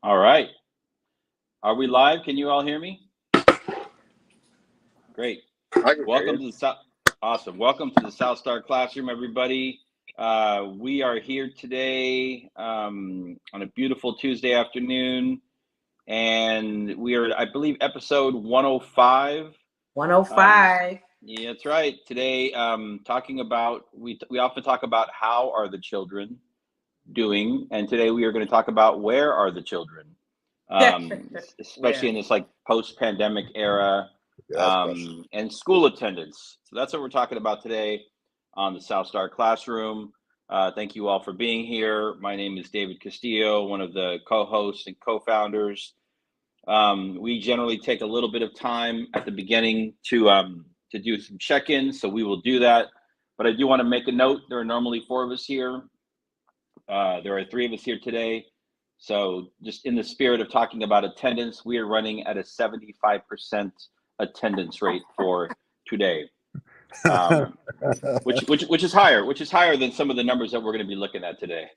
All right. Are we live? Can you all hear me? Great. I can hear Welcome you. to the South. Awesome. Welcome to the South Star Classroom, everybody. We are here today on a beautiful Tuesday afternoon, and we are, I believe, episode 105. 105. Yeah, that's right. Today, talking about we often talk about how are the children doing, and today we are going to talk about where are the children, especially in this like post-pandemic era, and school attendance. So that's what we're talking about today on the South Star Classroom. Thank you all for being here. My name is David Castillo, one of the co-hosts and co-founders. We generally take a little bit of time at the beginning to do some check-ins, so we will do that. But I do want to make a note, there are normally 4 of us here. There are 3 of us here today. So just in the spirit of talking about attendance, we are running at a 75% attendance rate for today, which is higher than some of the numbers that we're going to be looking at today.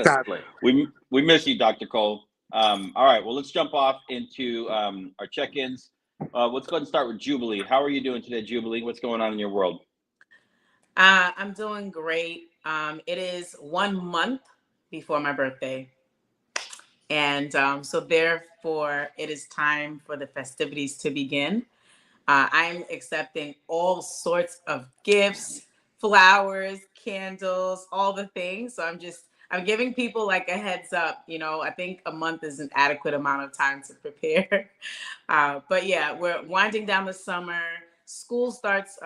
Sadly. We miss you, Dr. Cole. All right, well, let's jump off into our check-ins. Let's go ahead and start with Jubilee. How are you doing today, Jubilee? What's going on in your world? I'm doing great. It is 1 month before my birthday. And so therefore, it is time for the festivities to begin. I'm accepting all sorts of gifts, flowers, candles, all the things. So I'm giving people like a heads up. I think a month is an adequate amount of time to prepare. But yeah, we're winding down the summer. School starts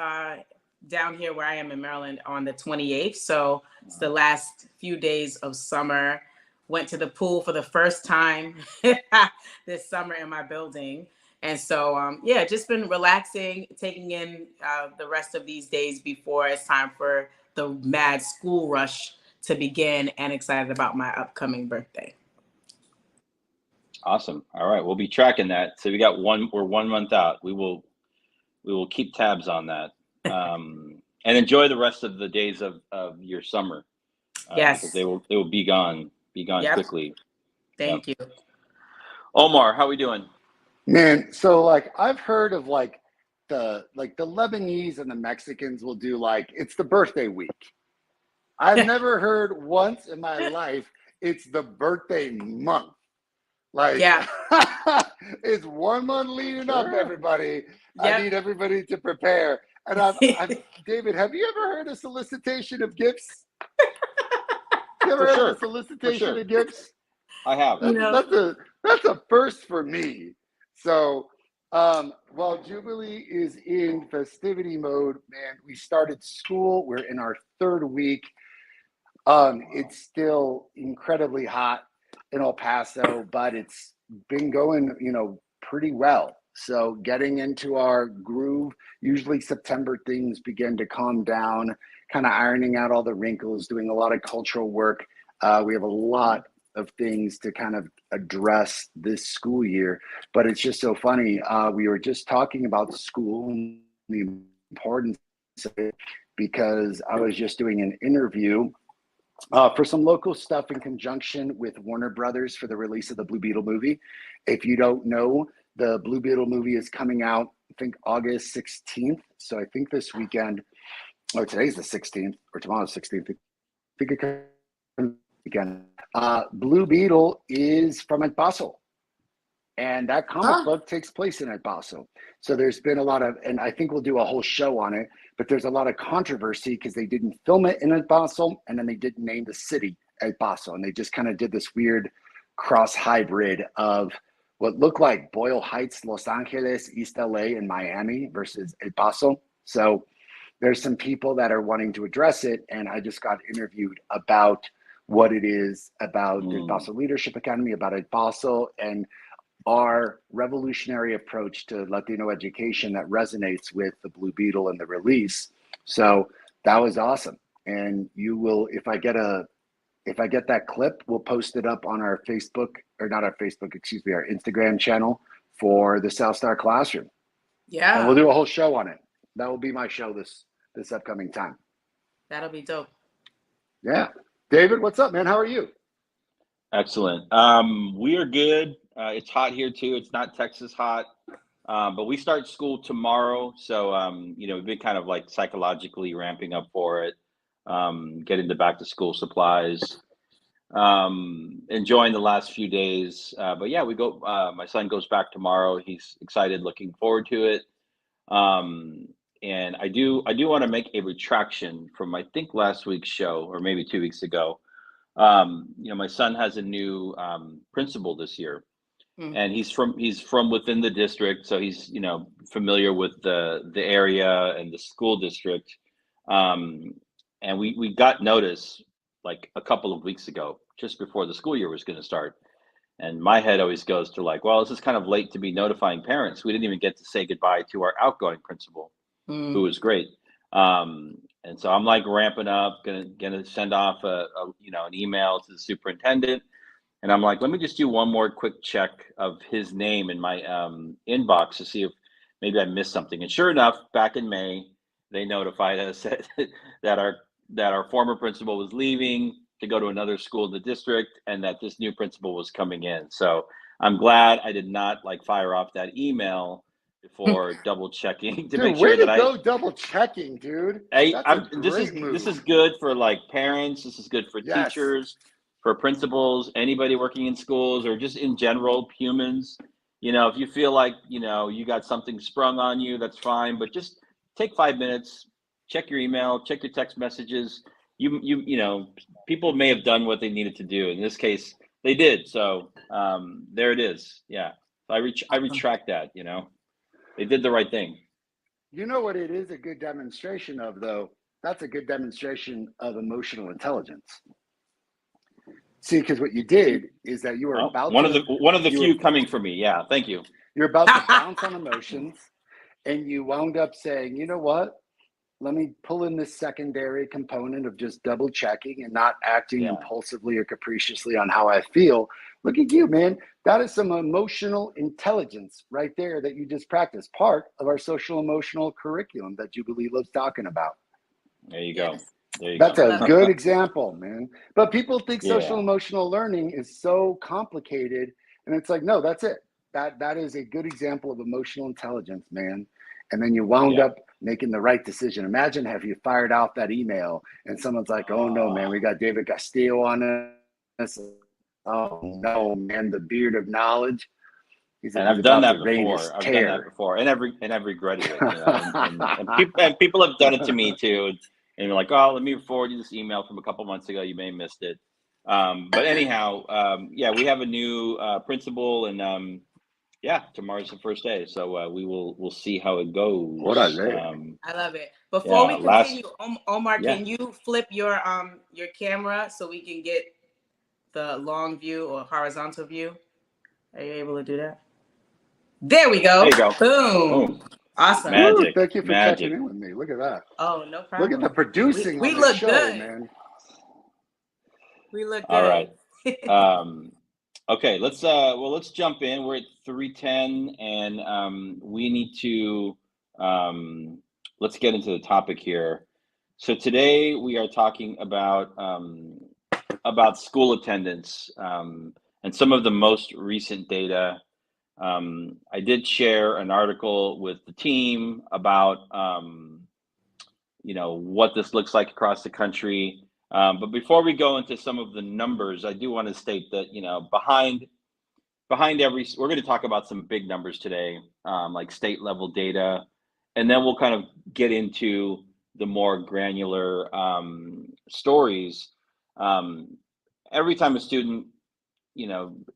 down here where I am in Maryland on the 28th. So it's the last few days of summer. Went to the pool for the first time this summer in my building. And so, just been relaxing, taking in the rest of these days before it's time for the mad school rush to begin, and excited about my upcoming birthday. Awesome. All right, we'll be tracking that. So we're 1 month out. We will keep tabs on that. And enjoy the rest of the days of your summer. Yes. Because they will be gone quickly. Thank you. Omar, how are we doing? Man, so like I've heard of the Lebanese and the Mexicans will do it's the birthday week. I've never heard once in my life it's the birthday month. It's 1 month leading up, everybody. Yep. I need everybody to prepare. And David, have you ever heard a solicitation of gifts? You ever heard of a solicitation of gifts? I have. That's a first for me. So while Jubilee is in festivity mode, man, we started school. We're in our 3rd week. It's still incredibly hot in El Paso, but it's been going, pretty well. So getting into our groove, usually September things begin to calm down, kind of ironing out all the wrinkles, doing a lot of cultural work. We have a lot of things to kind of address this school year, but it's just so funny. We were just talking about school and the importance of it because I was just doing an interview for some local stuff in conjunction with Warner Brothers for the release of the Blue Beetle movie. If you don't know, the Blue Beetle movie is coming out, I think August 16th. So I think this weekend, or today's the 16th, or tomorrow's 16th. I think it comes again. Blue Beetle is from El Paso, and that comic book takes place in El Paso. So there's been a lot of, and I think we'll do a whole show on it, but there's a lot of controversy because they didn't film it in El Paso, and then they didn't name the city El Paso, and they just kind of did this weird cross hybrid of what looked like Boyle Heights, Los Angeles, East LA, and Miami versus El Paso. So there's some people that are wanting to address it, and I just got interviewed about what it is about the El Paso Leadership Academy, about El Paso, and our revolutionary approach to Latino education that resonates with the Blue Beetle and the release. So that was awesome. And you will, if I get that clip, we'll post it up on our Facebook, or not our Facebook, excuse me, our Instagram channel for the South Star Classroom. Yeah. And we'll do a whole show on it. That will be my show this upcoming time. That'll be dope. Yeah. David, what's up, man? How are you? Excellent. We are good. It's hot here too. It's not Texas hot, but we start school tomorrow. So, we've been kind of like psychologically ramping up for it, getting the back to school supplies, enjoying the last few days. But yeah, my son goes back tomorrow. He's excited, looking forward to it. Um, and I do want to make a retraction from I think last week's show or maybe 2 weeks ago. My son has a new principal this year, Mm. and he's from within the district, so he's familiar with the area and the school district. Um, and we got notice like a couple of weeks ago, just before the school year was going to start. And my head always goes to like, well, this is kind of late to be notifying parents. We didn't even get to say goodbye to our outgoing principal, who Mm. was great. And so I'm like ramping up, gonna send off an email to the superintendent, and I'm like, let me just do one more quick check of his name in my inbox to see if maybe I missed something. And sure enough, back in May, they notified us that our former principal was leaving to go to another school in the district, and that this new principal was coming in. So I'm glad I did not like fire off that email before double checking to Dude, make way sure to that I go double checking, dude. I That's a I'm this is great this is move. good for like parents, this is good for Yes. teachers, for principals, anybody working in schools, or just in general humans. If you feel like, you got something sprung on you, that's fine, but just take 5 minutes, check your email, check your text messages. People may have done what they needed to do. In this case, they did. So, there it is. Yeah. I Awesome. retract that, they did the right thing. You know what it is a good demonstration of, though? That's a good demonstration of emotional intelligence. See, because what you did is that you were Well, about one of the to one of the you were few coming for me. Yeah, thank you. you're about to bounce on emotions, and you wound up saying, you know what? Let me pull in this secondary component of just double checking and not acting Yeah, impulsively or capriciously on how I feel. Look at you, man. That is some emotional intelligence right there that you just practiced. Part of our social emotional curriculum that Jubilee loves talking about. there you go. Yes, There you That's go. I a love it. good example, man. But people think social Yeah, emotional learning is so complicated, and it's like, no, that's it. That is a good example of emotional intelligence, man. And then you wound yeah. up making the right decision. Imagine have you fired off that email and someone's like, oh no, man, we got David Castillo on us. Oh no, man, the beard of knowledge. And He's I've done about to that rain his before. I've done that tear. before, and I've regretted it. And people have done it to me too. And you're like, oh, let me forward you this email from a couple months ago. You may have missed it. But anyhow, yeah, we have a new principal, and yeah, tomorrow's the first day, so we'll see how it goes. Orale. I love it. Before Yeah, we continue, Omar, yeah. can you flip your camera so we can get the long view or horizontal view? Are you able to do that? There we go. There you go. Boom. Boom. Awesome. Woo, Magic, thank you for checking magic. in with me. Look at that. Oh, no Look at the problem. producing We on the look show, good. man. We look All good. right. Okay, let's jump in. We're at 3:10, and we need to let's get into the topic here. So today we are talking about school attendance, and some of the most recent data. I did share an article with the team about what this looks like across the country. But before we go into some of the numbers, I do want to state that behind every, we're going to talk about some big numbers today, like state level data, and then we'll kind of get into the more granular stories. Every time a student,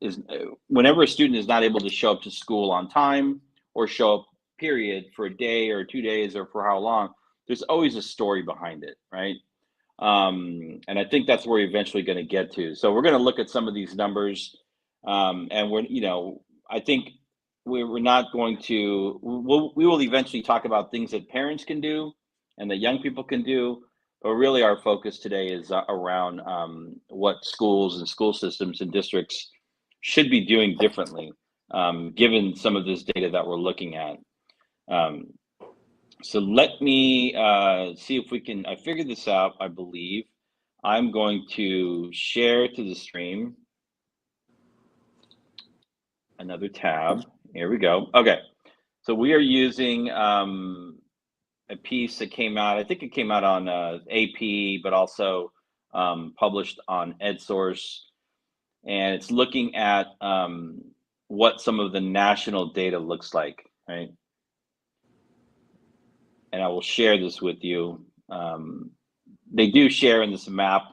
is whenever a student is not able to show up to school on time or show up, period, for a day or 2 days or for how long, there's always a story behind it, right? And I think that's where we're eventually going to get to. So we're going to look at some of these numbers, and I think we're not going to. We will eventually talk about things that parents can do and that young people can do. But really, our focus today is around what schools and school systems and districts should be doing differently, given some of this data that we're looking at. So let me see if we can. I figured this out, I believe. I'm going to share to the stream. another tab. Here we go. Okay. So we are using a piece that came out, I think it came out on AP, but also published on EdSource. And it's looking at what some of the national data looks like, right? And I will share this with you. They do share in this map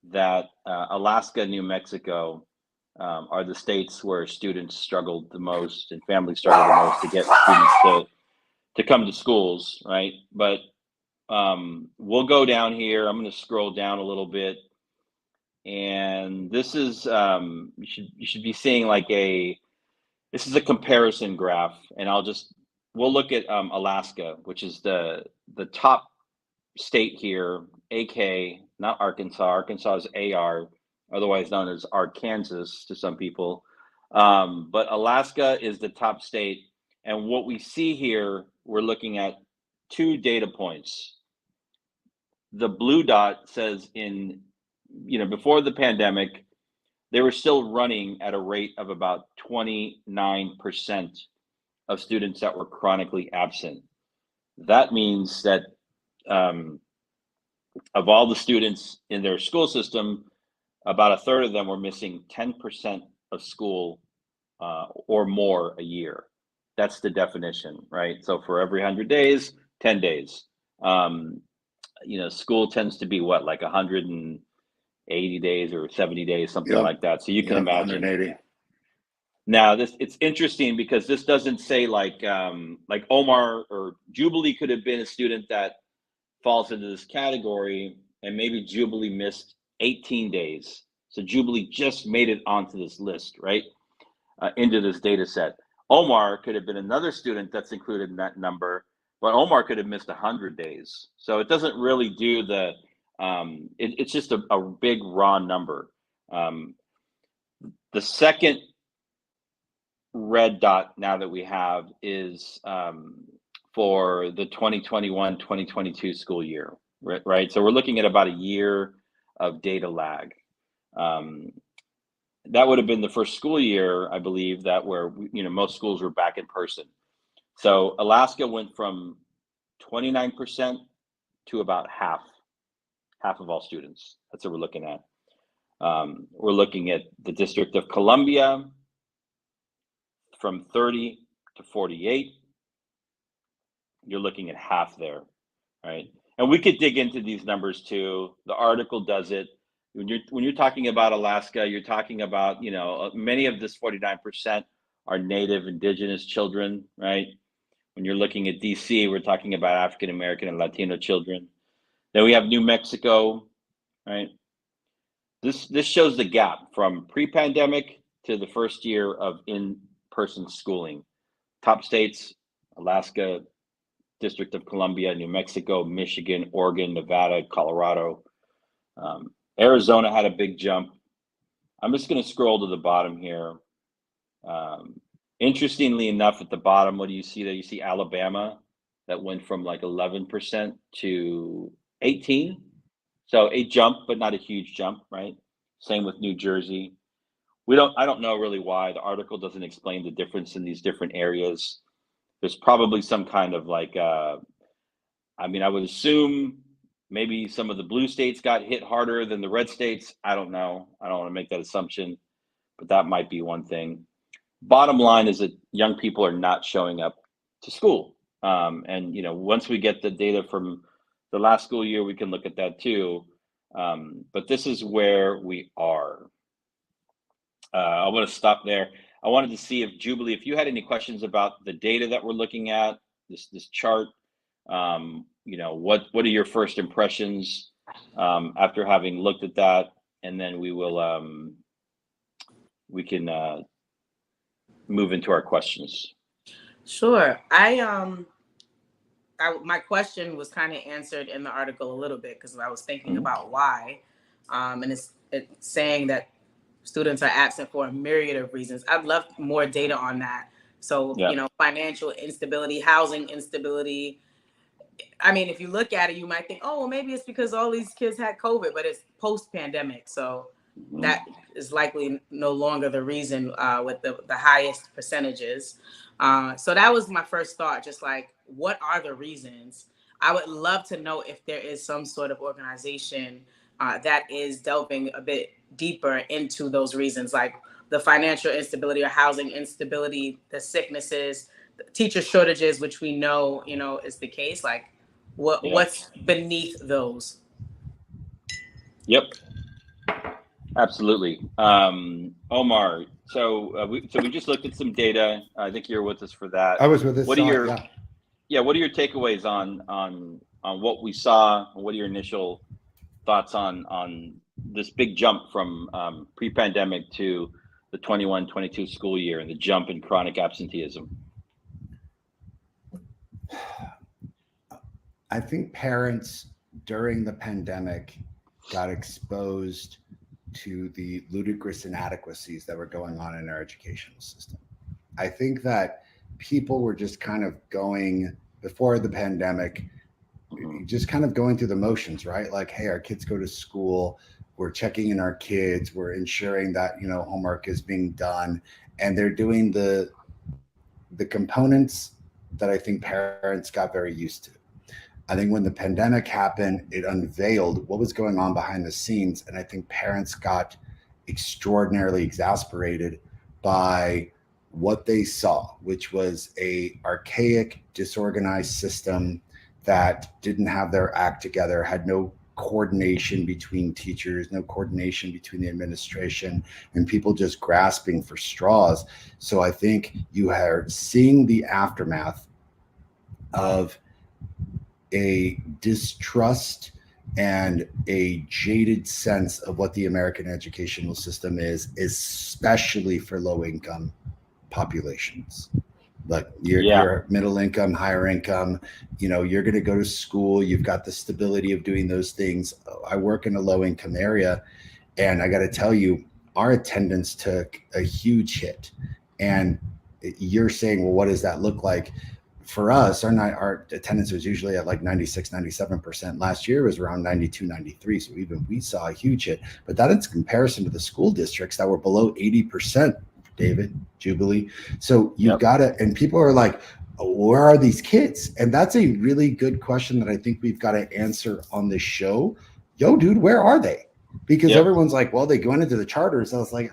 that Alaska, New Mexico are the states where students struggled the most and families struggled the most to get students to come to schools, right? But we'll go down here. I'm going to scroll down a little bit, and this is you should be seeing like this is a comparison graph, and we'll look at Alaska, which is the top state here, AK, not Arkansas. Arkansas is AR, otherwise known as Arkansas to some people. But Alaska is the top state. And what we see here, we're looking at 2 data points. The blue dot says before the pandemic, they were still running at a rate of about 29% of students that were chronically absent. That means that of all the students in their school system, about a third of them were missing 10% of school or more a year. That's the definition, right? So for every 100 days, 10 days. School tends to be what, like 180 days or 70 days, something like that. So you can imagine. 180. Now it's interesting because this doesn't say like Omar or Jubilee could have been a student that falls into this category, and maybe Jubilee missed 18 days. So Jubilee just made it onto this list, right? Into this data set. Omar could have been another student that's included in that number, but Omar could have missed 100 days. So it doesn't really do it's just a big raw number. The second red dot now that we have is for the 2021-2022 school year, right? So we're looking at about a year of data lag. That would have been the first school year, I believe, that where most schools were back in person. So Alaska went from 29% to about half of all students. That's what we're looking at. We're looking at the District of Columbia from 30 to 48. You're looking at half there, right? And we could dig into these numbers too. The article does it. When you're talking about Alaska, you're talking about, many of this 49% are Native Indigenous children, right? When you're looking at DC, we're talking about African American and Latino children. Then we have New Mexico, right? This shows the gap from pre-pandemic to the first year of in-person schooling. Top states: Alaska, District of Columbia, New Mexico, Michigan, Oregon, Nevada, Colorado. Arizona had a big jump. I'm just going to scroll to the bottom here. Interestingly enough, at the bottom, what do you see there? You see Alabama that went from like 11% to 18%. So a jump, but not a huge jump, right? Same with New Jersey. I don't know really why. The article doesn't explain the difference in these different areas. There's probably some kind of like, I would assume maybe some of the blue states got hit harder than the red states. I don't know. I don't want to make that assumption, but that might be one thing. Bottom line is that young people are not showing up to school. And, once we get the data from the last school year, we can look at that too. But this is where we are. I want to stop there. I wanted to see if Jubilee, if you had any questions about the data that we're looking at, this chart, what are your first impressions after having looked at that? And then we can move into our questions. Sure. My question was kind of answered in the article a little bit because I was thinking about why, and it's saying that students are absent for a myriad of reasons. I'd love more data on that. So, financial instability, housing instability. I mean, if you look at it, you might think, oh, well, maybe it's because all these kids had COVID, but it's post-pandemic. So that is likely no longer the reason with the highest percentages. So that was my first thought, just like, what are the reasons? I would love to know if there is some sort of organization that is delving a bit deeper into those reasons, like the financial instability or housing instability, the sicknesses, the teacher shortages, which we know, is the case. Like, what's beneath those? Yep. Absolutely. Omar, so we just looked at some data. I think you're with us for that. I was with us. What are what are your takeaways on what we saw? What are your initial thoughts on this big jump from pre-pandemic to the 21-22 school year and the jump in chronic absenteeism? I think parents during the pandemic got exposed to the ludicrous inadequacies that were going on in our educational system. I think that people were just kind of going, before the pandemic, just kind of going through the motions, right? Like, hey, our kids go to school, we're checking in our kids, we're ensuring that, homework is being done, and they're doing the components that I think parents got very used to. I think when the pandemic happened, it unveiled what was going on behind the scenes. And I think parents got extraordinarily exasperated by what they saw, which was a archaic, disorganized system that didn't have their act together, had no coordination between teachers, no coordination between the administration, and people just grasping for straws. So I think you are seeing the aftermath of a distrust and a jaded sense of what the American educational system is, especially for low income populations. Like you're middle income, higher income, you're going to go to school. You've got the stability of doing those things. I work in a low income area, and I got to tell you, our attendance took a huge hit. And you're saying, well, what does that look like? For us, our attendance was usually at like 96, 97%. Last year was around 92, 93. So even we saw a huge hit, but that is comparison to the school districts that were below 80%, David, Jubilee. So you've got to, and people are like, where are these kids? And that's a really good question that I think we've got to answer on this show. Yo, dude, where are they? Because everyone's like, well, they went into the charters. I was like,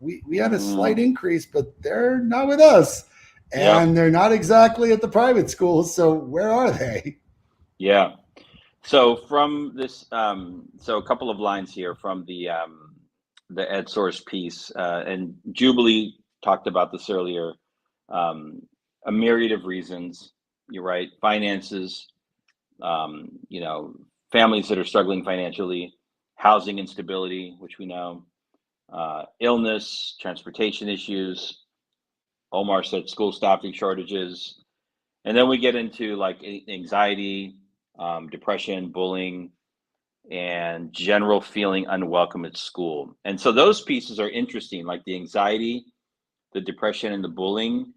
we had a slight increase, but they're not with us. And they're not exactly at the private schools. So where are they? Yeah. So from this, so a couple of lines here from the EdSource piece, and Jubilee talked about this earlier. A myriad of reasons. You're right. Finances, families that are struggling financially, housing instability, which we know, illness, transportation issues. Omar said school staffing shortages. And then we get into like anxiety, depression, bullying, and general feeling unwelcome at school. And so those pieces are interesting, like the anxiety, the depression, and the bullying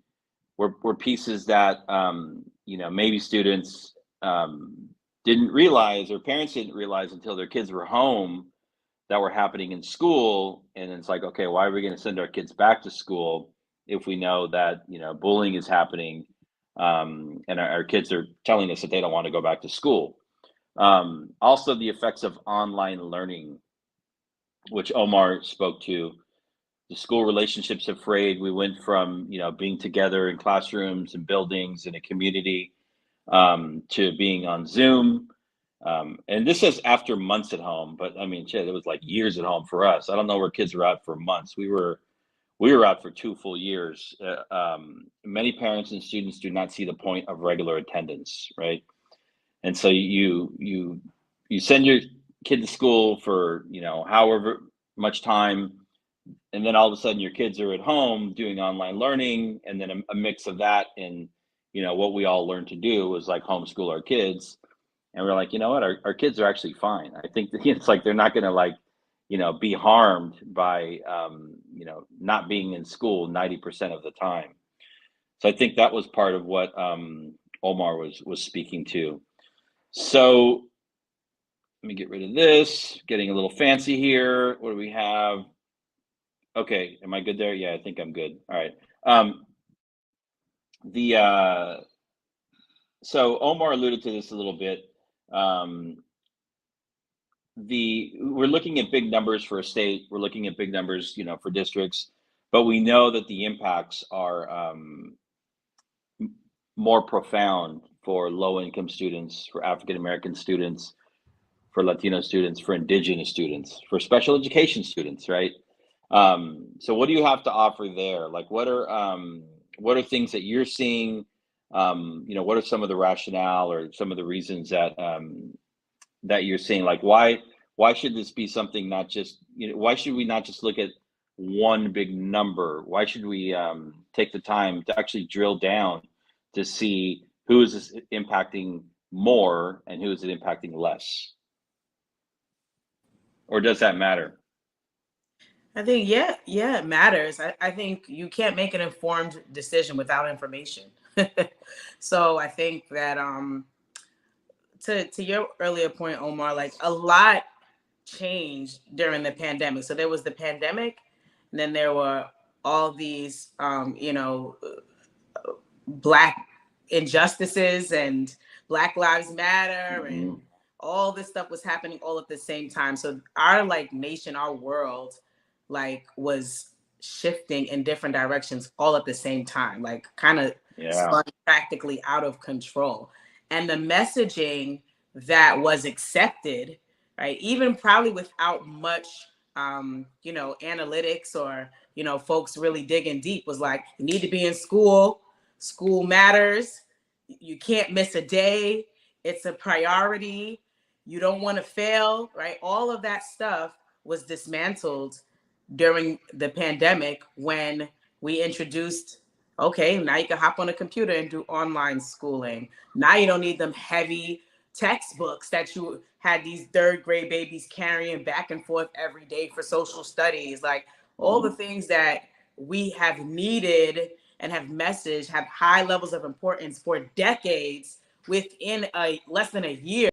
were pieces that, maybe students didn't realize, or parents didn't realize until their kids were home, that were happening in school. And it's like, okay, why are we going to send our kids back to school if we know that, bullying is happening, and our kids are telling us that they don't want to go back to school. Also the effects of online learning, which Omar spoke to. The school relationships have frayed. We went from, being together in classrooms and buildings in a community, to being on Zoom. And this is after months at home, but I mean, shit, it was like years at home for us. I don't know where kids were out for months. We were out for 2 full years. Many parents and students do not see the point of regular attendance, right? And so you send your kid to school for, however much time, and then all of a sudden your kids are at home doing online learning, and then a mix of that and, what we all learned to do was like homeschool our kids. And we're like, you know what, our kids are actually fine. I think that it's like they're not going to be harmed by, not being in school 90% of the time. So I think that was part of what Omar was speaking to. So Let me get rid of this. Getting a little fancy here. What do we have? Okay, am I good there? Yeah, I think I'm good. All right. The so Omar alluded to this a little bit. We're looking at big numbers for a state. We're looking at big numbers, for districts, but we know that the impacts are more profound for low-income students, for African American students, for Latino students, for Indigenous students, for special education students, right? So what do you have to offer there? Like, what are things that you're seeing? What are some of the rationale or some of the reasons that that you're seeing? Like, why should this be something, not just, why should we not just look at one big number? Why should we take the time to actually drill down to see who is this impacting more and who is it impacting less? Or does that matter? I think, yeah, it matters. I think you can't make an informed decision without information. So I think that to your earlier point, Omar, like a lot changed during the pandemic. So there was the pandemic, and then there were all these Black injustices and Black Lives Matter, and all this stuff was happening all at the same time. So our nation, our world, was shifting in different directions all at the same time, kind of spun practically out of control. And the messaging that was accepted, right, even probably without much analytics or folks really digging deep, was like, you need to be in school. School matters. You can't miss a day. It's a priority. You don't want to fail, right? All of that stuff was dismantled during the pandemic when we introduced, okay, now you can hop on a computer and do online schooling. Now you don't need them heavy textbooks that you had these third grade babies carrying back and forth every day for social studies. Like all the things that we have needed and have messaged have high levels of importance for decades, within less than a year,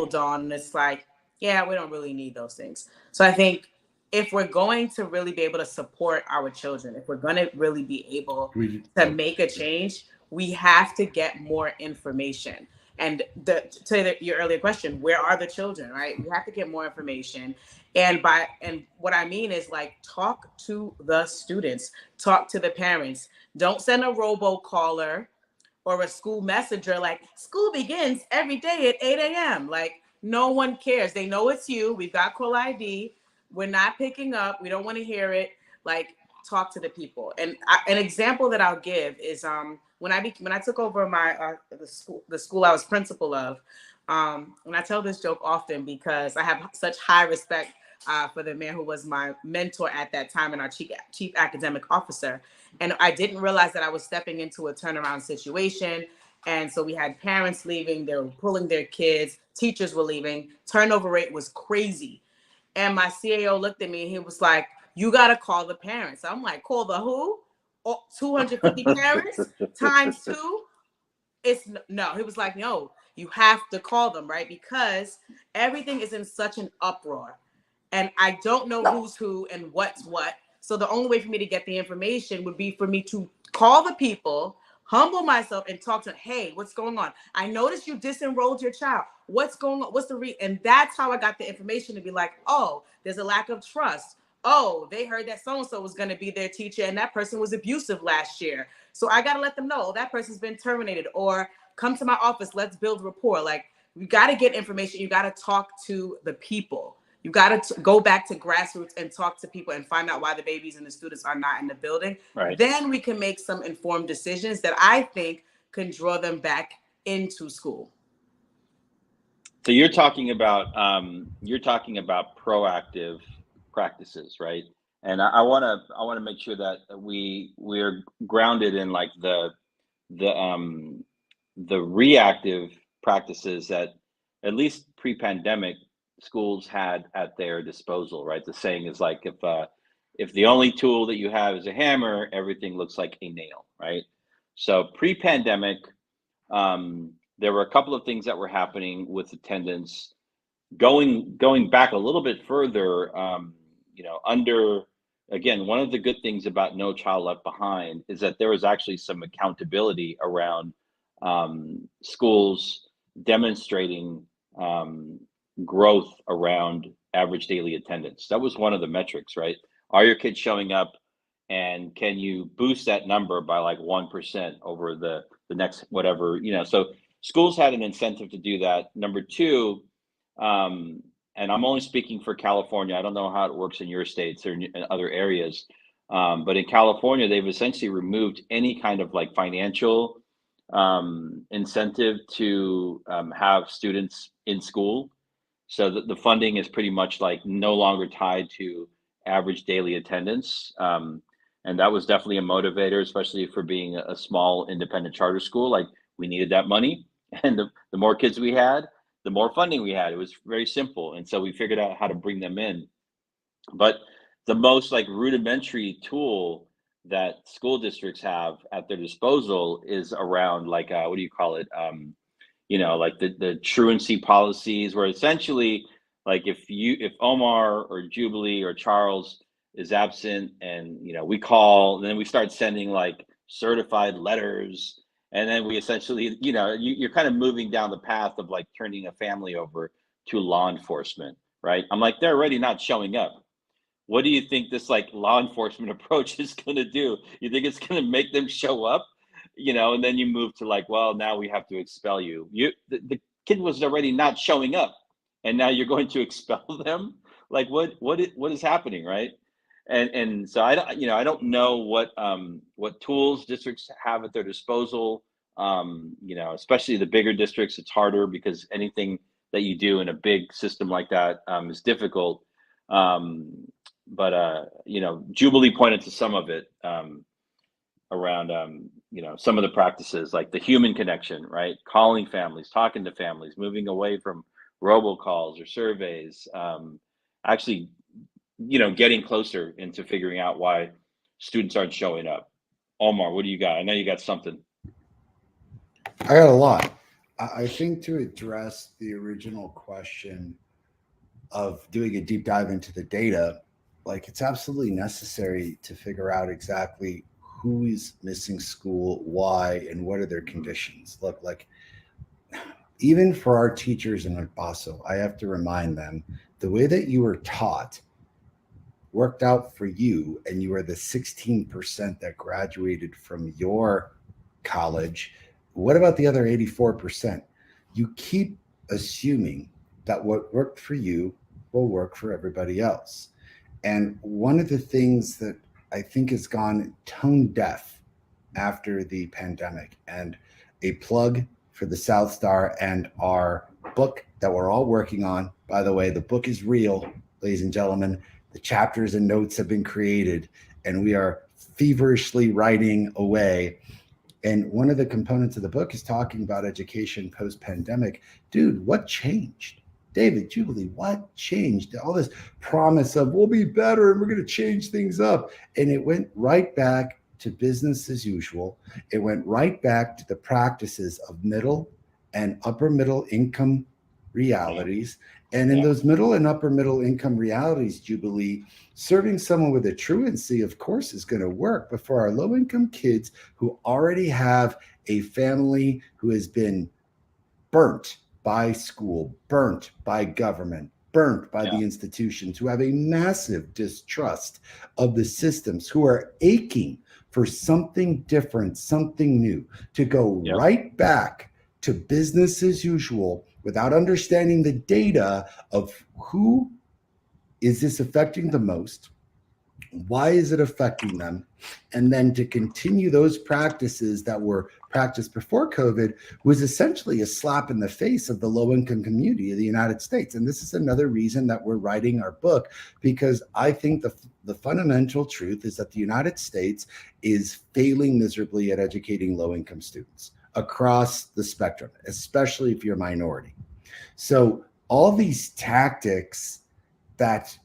dawn, and it's like, yeah, we don't really need those things. So I think if we're going to really be able to support our children, if we're going to really be able to make a change, we have to get more information. And your earlier question, where are the children, right? We have to get more information. And what I mean is, talk to the students, talk to the parents. Don't send a robocaller or a school messenger like, school begins every day at 8 a.m. No one cares. They know it's you. We've got call ID. We're not picking up. We don't want to hear it. Talk to the people. And an example that I'll give is when I took over my the school I was principal of. And I tell this joke often because I have such high respect for the man who was my mentor at that time and our chief academic officer. And I didn't realize that I was stepping into a turnaround situation. And so we had parents leaving, they were pulling their kids, teachers were leaving, turnover rate was crazy. And my CAO looked at me and he was like, you got to call the parents. I'm like, call the who? 250 parents times 2? No. He was like, no, you have to call them, right? Because everything is in such an uproar. And I don't know who's who and what's what. So the only way for me to get the information would be for me to call the people, humble myself, and talk to them. Hey, what's going on? I noticed you disenrolled your child. What's going on? What's the reason? And that's how I got the information to be like, oh, there's a lack of trust. Oh, they heard that so-and-so was going to be their teacher and that person was abusive last year. So I got to let them know that person's been terminated, or come to my office. Let's build rapport. You got to get information. You got to talk to the people. You got to go back to grassroots and talk to people and find out why the babies and the students are not in the building. Right. Then we can make some informed decisions that I think can draw them back into school. So you're talking about proactive practices, right? And I want to make sure that we're grounded in the reactive practices that at least pre-pandemic schools had at their disposal, right? The saying is if the only tool that you have is a hammer, everything looks like a nail, right? So pre-pandemic, there were a couple of things that were happening with attendance going back a little bit further, under again, one of the good things about No Child Left Behind is that there was actually some accountability around schools demonstrating growth around average daily attendance. That was one of the metrics, right? Are your kids showing up, and can you boost that number by like 1% over the next whatever, so schools had an incentive to do that. Number two, and I'm only speaking for California. I don't know how it works in your states or in other areas, but in California, they've essentially removed any kind of like financial incentive to have students in school. So the funding is pretty much like no longer tied to average daily attendance. And that was definitely a motivator, especially for being a small independent charter school. Like, we needed that money. And the more kids we had, the more funding we had. It was very simple. And so we figured out how to bring them in. But the most like rudimentary tool that school districts have at their disposal is around like, what do you call it? Like the truancy policies, where essentially like if Omar or Jubilee or Charles is absent, and we call, then we start sending like certified letters, and then we essentially, you're kind of moving down the path of like turning a family over to law enforcement, right? I'm like, they're already not showing up. What do you think this like law enforcement approach is going to do? You think it's going to make them show up? And then you move to like, well, now we have to expel you. The kid was already not showing up, and now you're going to expel them. Like, what is happening, right? And so I don't know what tools districts have at their disposal. Especially the bigger districts, it's harder because anything that you do in a big system like that is difficult. But Jubilee pointed to some of it around some of the practices, like the human connection, right? Calling families, talking to families, moving away from robocalls or surveys. Actually, getting closer into figuring out why students aren't showing up. Omar, what do you got? I know you got something. I got a lot. I think to address the original question of doing a deep dive into the data, like, it's absolutely necessary to figure out exactly who is missing school, why, and what are their conditions. Look, like, even for our teachers in El Paso, I have to remind them the way that you were taught worked out for you, and you are the 16% that graduated from your college. What about the other 84%? You keep assuming that what worked for you will work for everybody else. And one of the things that I think has gone tone deaf after the pandemic, and a plug for the South Star and our book that we're all working on. By the way, the book is real, ladies and gentlemen. The chapters and notes have been created, and we are feverishly writing away. And one of the components of the book is talking about education post-pandemic. Dude, what changed? David, Jubilee, what changed? All this promise of we'll be better and we're going to change things up. And it went right back to business as usual. It went right back to the practices of middle and upper middle income realities. And in those middle and upper middle income realities, Jubilee, serving someone with a truancy, of course, is going to work. But for our low income kids who already have a family who has been burnt by school, burnt by government, burnt by the institutions, who have a massive distrust of the systems, who are aching for something different, something new, to go right back to business as usual without understanding the data of who is this affecting the most, why is it affecting them, and then to continue those practices that were practiced before COVID was essentially a slap in the face of the low-income community of the United States. And this is another reason that we're writing our book, because I think the fundamental truth is that the United States is failing miserably at educating low-income students across the spectrum, especially if you're a minority. So all these tactics that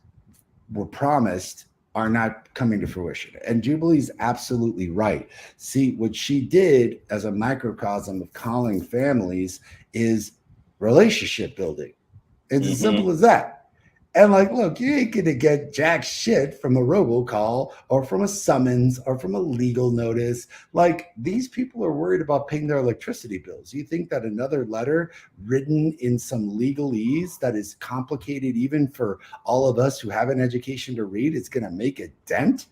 were promised are not coming to fruition. And Jubilee's absolutely right. See, what she did as a microcosm of calling families is relationship building. It's as simple as that. And like, look, you ain't gonna get jack shit from a robocall or from a summons or from a legal notice. Like, these people are worried about paying their electricity bills. You think that another letter written in some legalese that is complicated even for all of us who have an education to read is gonna make a dent?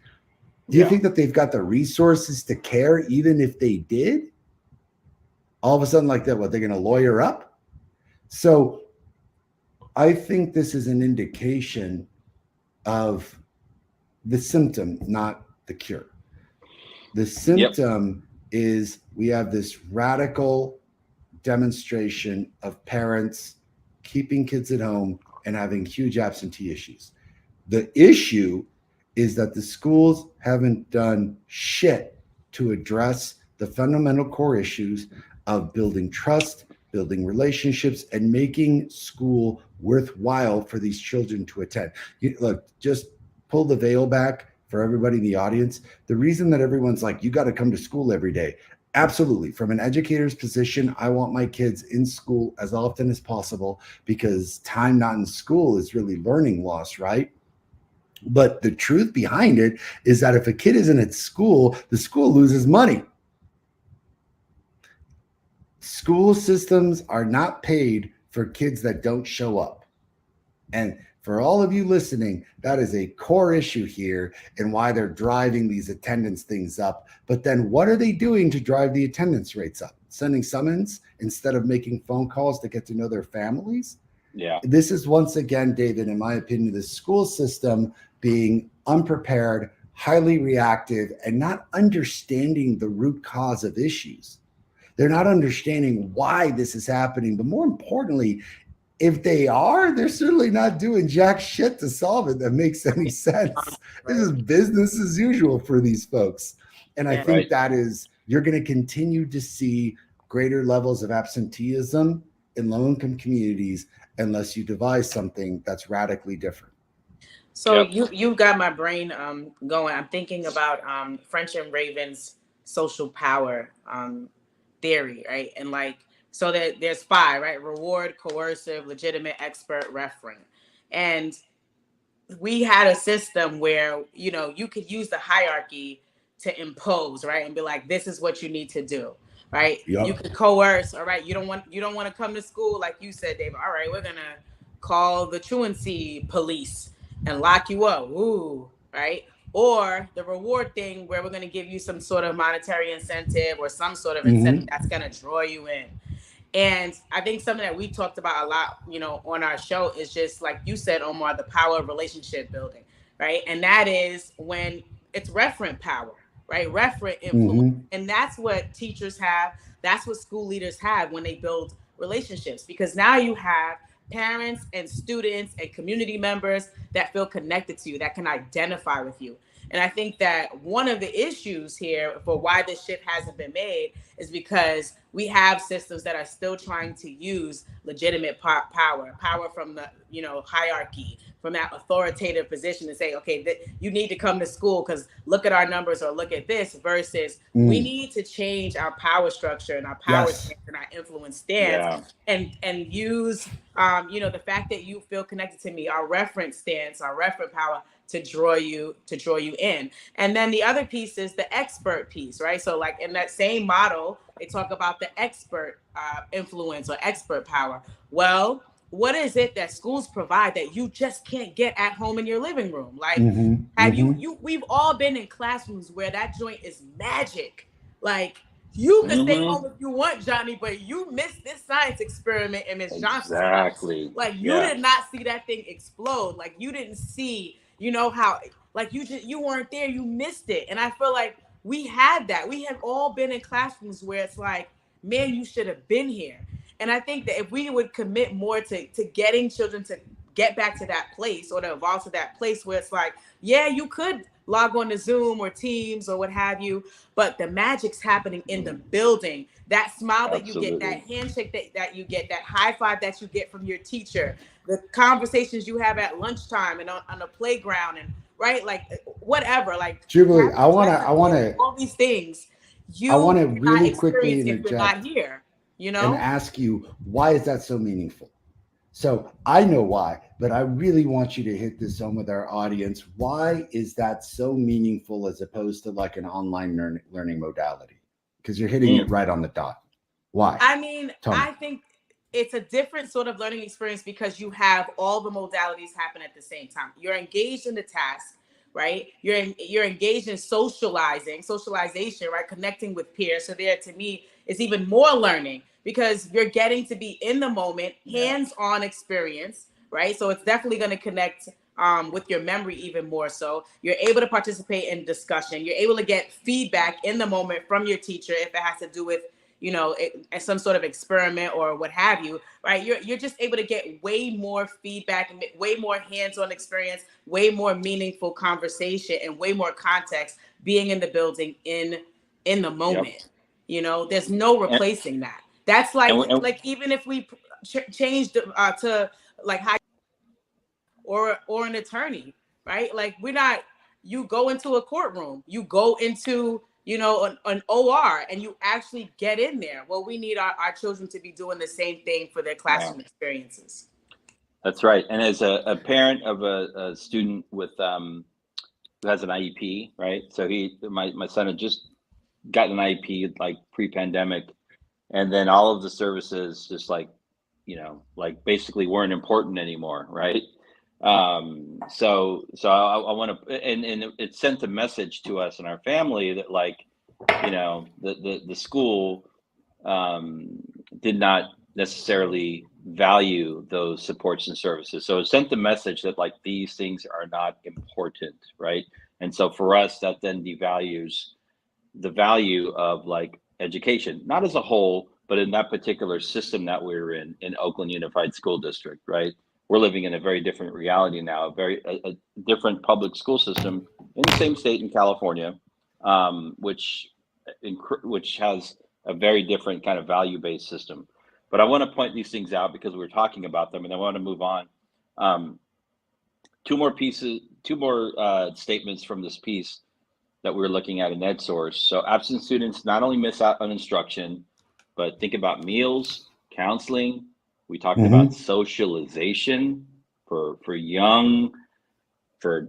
Do you think that they've got the resources to care even if they did? All of a sudden, like that, what, they're gonna lawyer up? So I think this is an indication of the symptom, not the cure. The symptom is we have this radical demonstration of parents keeping kids at home and having huge absentee issues. The issue is that the schools haven't done shit to address the fundamental core issues of building trust, building relationships, and making school worthwhile for these children to attend. Look, just pull the veil back for everybody in the audience. The reason that everyone's like, you got to come to school every day. Absolutely. From an educator's position, I want my kids in school as often as possible because time not in school is really learning loss, right? But the truth behind it is that if a kid isn't at school, the school loses money. School systems are not paid for kids that don't show up. And for all of you listening, that is a core issue here and why they're driving these attendance things up. But then what are they doing to drive the attendance rates up? Sending summons instead of making phone calls to get to know their families? Yeah. This is once again, David, in my opinion, the school system being unprepared, highly reactive, and not understanding the root cause of issues. They're not understanding why this is happening. But more importantly, if they are, they're certainly not doing jack shit to solve it that makes any sense. This is business as usual for these folks. And I think that is, you're going to continue to see greater levels of absenteeism in low-income communities unless you devise something that's radically different. So you got my brain going. I'm thinking about French and Raven's social power theory, right? And like, so that there's 5, right? Reward, coercive, legitimate, expert, referent. And we had a system where, you know, you could use the hierarchy to impose, right? And be like, this is what you need to do, right? Yep. You could coerce, all right? You don't want to come to school, like you said, David. All right, we're gonna call the truancy police and lock you up. Ooh, right? Or the reward thing where we're going to give you some sort of monetary incentive or some sort of incentive that's going to draw you in. And I think something that we talked about a lot, you know, on our show is just like you said, Omar, the power of relationship building, right? And that is when it's referent power, right? Referent influence. And that's what teachers have. That's what school leaders have when they build relationships, because now you have parents and students and community members that feel connected to you, that can identify with you. And I think that one of the issues here for why this shift hasn't been made is because we have systems that are still trying to use legitimate power from the, you know, hierarchy, from that authoritative position to say, okay, you need to come to school because look at our numbers or look at this, versus we need to change our power structure and our power stance and our influence stance and use, you know, the fact that you feel connected to me, our reference stance, our referent power to draw you in. And then the other piece is the expert piece, right? So like in that same model, they talk about the expert influence or expert power. Well, what is it that schools provide that you just can't get at home in your living room? Like, we've all been in classrooms where that joint is magic. Like, you can stay home if you want, Johnny, but you missed this science experiment in Miss Johnson's house. Like, you did not see that thing explode. Like, you didn't see, you know, how, like, you weren't there, you missed it. And I feel like we had that. We have all been in classrooms where it's like, man, you should have been here. And I think that if we would commit more to getting children to get back to that place, or to evolve to that place where it's like, yeah, you could log on to Zoom or Teams or what have you, but the magic's happening in the building. That smile that you get, that handshake that you get, that high five that you get from your teacher, the conversations you have at lunchtime and on the playground, and right, like whatever, like Jubilee, I want to all these things. I want to really quickly interject, not here, you know, and ask you, why is that so meaningful? So I know why, but I really want you to hit this home with our audience. Why is that so meaningful as opposed to like an online learning modality? Because you're hitting it right on the dot. Why? I mean, Tell me. I think it's a different sort of learning experience because you have all the modalities happen at the same time. You're engaged in the task, right? You're engaged in socialization, right? Connecting with peers. So there, to me, is even more learning because you're getting to be in the moment, hands-on experience, right? So it's definitely going to connect with your memory even more. So you're able to participate in discussion. You're able to get feedback in the moment from your teacher if it has to do with some sort of experiment or what have you, right? You're just able to get way more feedback and way more hands-on experience, way more meaningful conversation, and way more context being in the building in the moment. There's no replacing that. That's like even if we changed to like high or an attorney, right? Like you go into a courtroom, you go into an OR, and you actually get in there. Well, we need our children to be doing the same thing for their classroom experiences. That's right. And as a parent of a student with who has an IEP, right? So my son had just gotten an IEP like pre-pandemic, and then all of the services just like basically weren't important anymore, right? So I want to, and it sent a message to us and our family that the school did not necessarily value those supports and services. So it sent the message that these things are not important, right? And so for us, that then devalues the value of education, not as a whole, but in that particular system that we're in Oakland Unified School District, right? We're living in a very different reality now, a different public school system in the same state in California, which has a very different kind of value-based system. But I want to point these things out because we're talking about them, and I want to move on. Two more statements from this piece that we're looking at in EdSource. So absent students not only miss out on instruction, but think about meals, counseling. We talked about socialization for preteens, for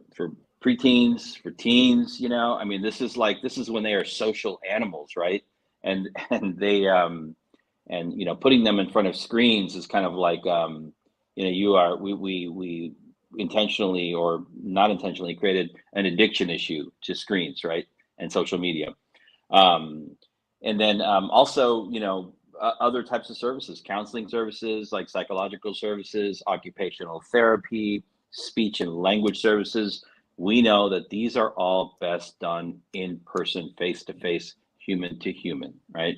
teens. This is when they are social animals, right? And they putting them in front of screens is kind of we intentionally or not intentionally created an addiction issue to screens, right? And social media. And then also, other types of services, counseling services, like psychological services, occupational therapy, speech and language services. We know that these are all best done in person, face-to-face, human to human, right?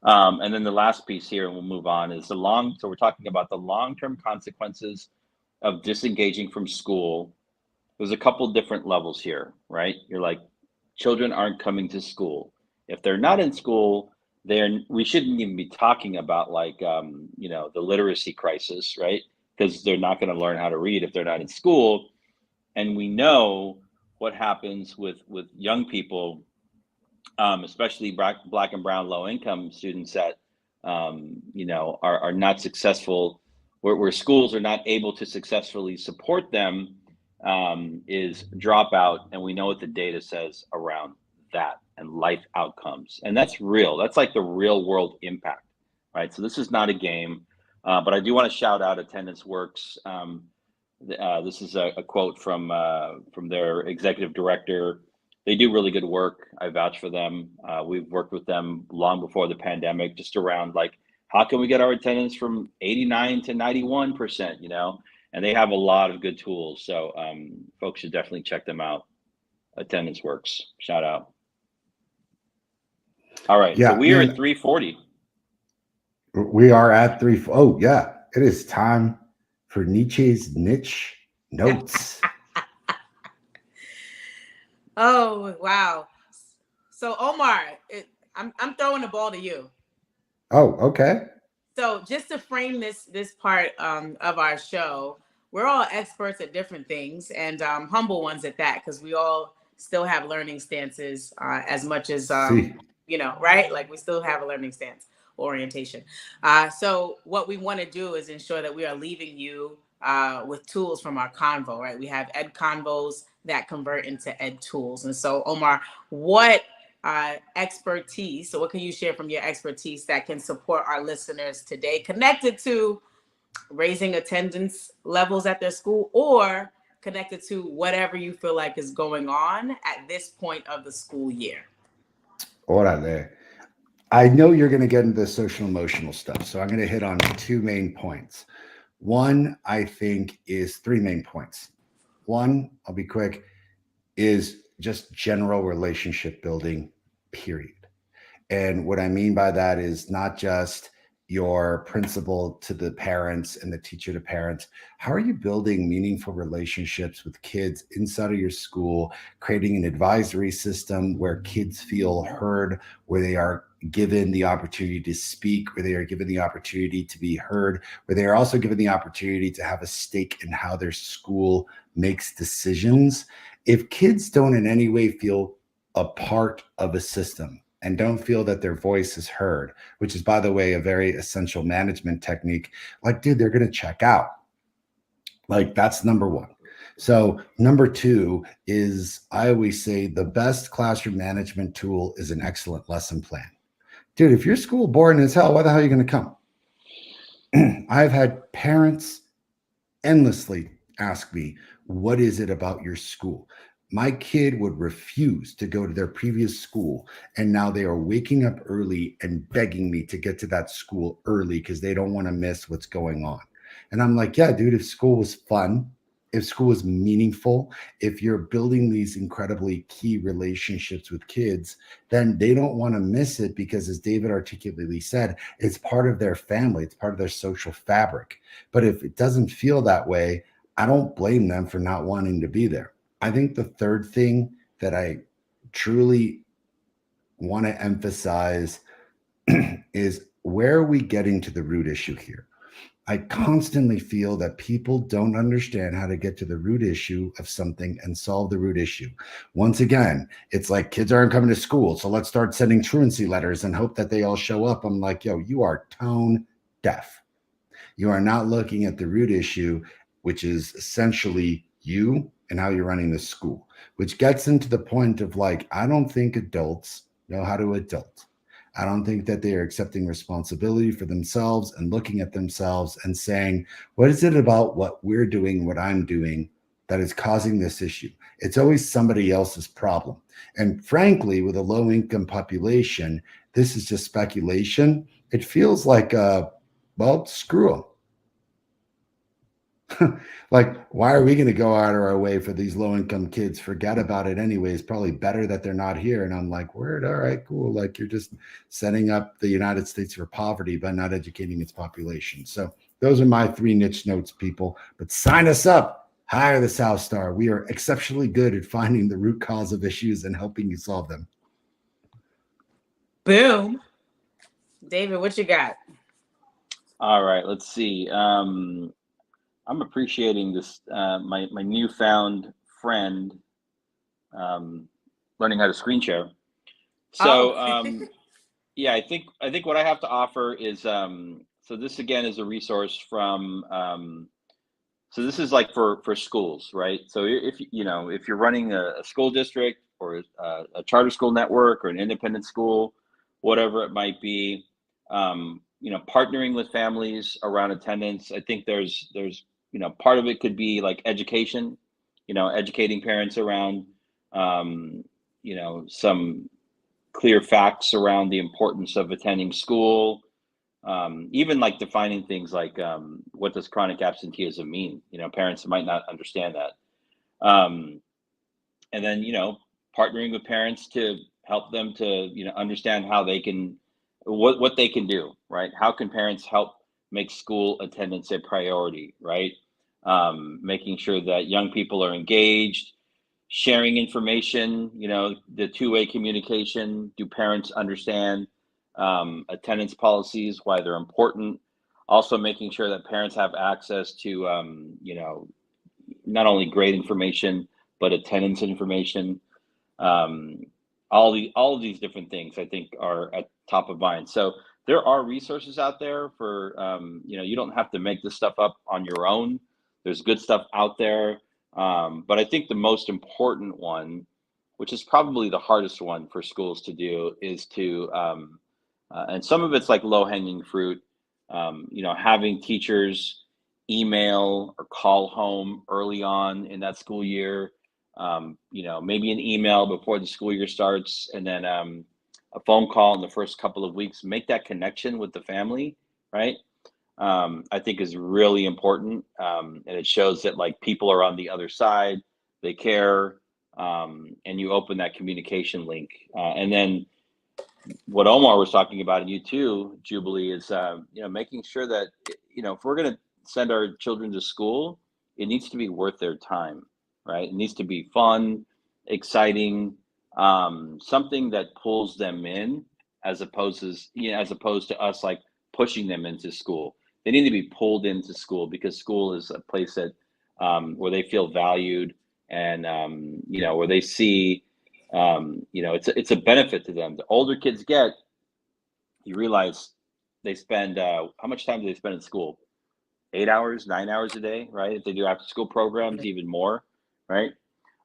And then the last piece here, and we'll move on, is so we're talking about the long-term consequences of disengaging from school. There's a couple different levels here, right? You're like, children aren't coming to school. If they're not in school, we shouldn't even be talking about the literacy crisis, right? Because they're not going to learn how to read if they're not in school. And we know what happens with young people, especially Black and brown low income students that are not successful, where schools are not able to successfully support them, is dropout. And we know what the data says around that and life outcomes. And that's real. That's like the real world impact, right? So this is not a game, but I do want to shout out Attendance Works. This is a quote from their executive director. They do really good work. I vouch for them. We've worked with them long before the pandemic, just around how can we get our attendance from 89 to 91%, and they have a lot of good tools. So folks should definitely check them out. Attendance Works, shout out. All right, so we are at 3:40. We are at 3. Oh yeah, it is time for Nietzsche's niche notes. Oh wow! So Omar, I'm throwing the ball to you. Oh, okay. So just to frame this part of our show, we're all experts at different things, and humble ones at that, because we all still have learning stances as much as right? We still have a learning stance. orientation. So what we want to do is ensure that we are leaving you with tools from our convo, right? We have ed convos that convert into ed tools. And so, Omar, what expertise, so what can you share from your expertise that can support our listeners today connected to raising attendance levels at their school, or connected to whatever you feel like is going on at this point of the school year? Orale. I know you're going to get into the social emotional stuff, so I'm going to hit on two main points. One, I think, is three main points. One, I'll be quick, is just general relationship building, period. And what I mean by that is not just your principal to the parents and the teacher to parents. How are you building meaningful relationships with kids inside of your school, creating an advisory system where kids feel heard, where they are given the opportunity to speak, where they are given the opportunity to be heard, where they are also given the opportunity to have a stake in how their school makes decisions? If kids don't in any way feel a part of a system and don't feel that their voice is heard, which is, by the way, a very essential management technique, like, dude, they're going to check out. Like, that's number one. So number two is, I always say the best classroom management tool is an excellent lesson plan. Dude, if your school boring as hell, why the hell are you going to come? I've had parents endlessly ask me, what is it about your school? My kid would refuse to go to their previous school, and now they are waking up early and begging me to get to that school early because they don't want to miss what's going on. And I'm like, yeah, dude, if school was fun, if school is meaningful, if you're building these incredibly key relationships with kids, then they don't want to miss it because, as David articulately said, it's part of their family. It's part of their social fabric. But if it doesn't feel that way, I don't blame them for not wanting to be there. I think the third thing that I truly want to emphasize is, where are we getting to the root issue here? I constantly feel that people don't understand how to get to the root issue of something and solve the root issue. Once again, it's like, kids aren't coming to school, so let's start sending truancy letters and hope that they all show up. I'm like, yo, you are tone deaf. You are not looking at the root issue, which is essentially you and how you're running the school, which gets into the point of, like, I don't think adults know how to adult. I don't think that they are accepting responsibility for themselves and looking at themselves and saying, what is it about what we're doing, what I'm doing, that is causing this issue? It's always somebody else's problem. And frankly, with a low income population, this is just speculation. It feels like, well, screw them. Like, why are we going to go out of our way for these low-income kids? Forget about it anyways. Probably better that they're not here. And I'm like, word, all right, cool. Like, you're just setting up the United States for poverty by not educating its population. So those are my three niche notes, people. But sign us up. Hire the South Star. We are exceptionally good at finding the root cause of issues and helping you solve them. Boom. David, what you got? All right, let's see. I'm appreciating this, my newfound friend, learning how to screen share. So yeah, I think what I have to offer is, so this again is a resource from, so this is like for schools, right? So if you're running a school district or a charter school network or an independent school, whatever it might be, partnering with families around attendance. I think there's part of it could be like education, educating parents around, some clear facts around the importance of attending school, even like defining things like, what does chronic absenteeism mean? Parents might not understand that. And then, partnering with parents to help them to, understand how they can, what they can do, right? How can parents help make school attendance a priority, right? Making sure that young people are engaged, sharing information, the two-way communication. Do parents understand attendance policies, why they're important? Also making sure that parents have access to, not only grade information, but attendance information. All of these different things I think are at top of mind. So there are resources out there for, you don't have to make this stuff up on your own. There's good stuff out there. But I think the most important one, which is probably the hardest one for schools to do, is to, and some of it's like low hanging fruit, having teachers email or call home early on in that school year, maybe an email before the school year starts, and then a phone call in the first couple of weeks, make that connection with the family, right? I think is really important. And it shows that like people are on the other side, they care, and you open that communication link. And then what Omar was talking about, and you too, Jubilee, is making sure that if we're going to send our children to school, it needs to be worth their time, right? It needs to be fun, exciting, something that pulls them in, as opposed to us like pushing them into school. They need to be pulled into school, because school is a place that where they feel valued, and where they see it's a benefit to them. The older kids get, you realize they spend how much time do they spend in school? 8 hours, 9 hours a day, right? If they do after school programs, even more, right?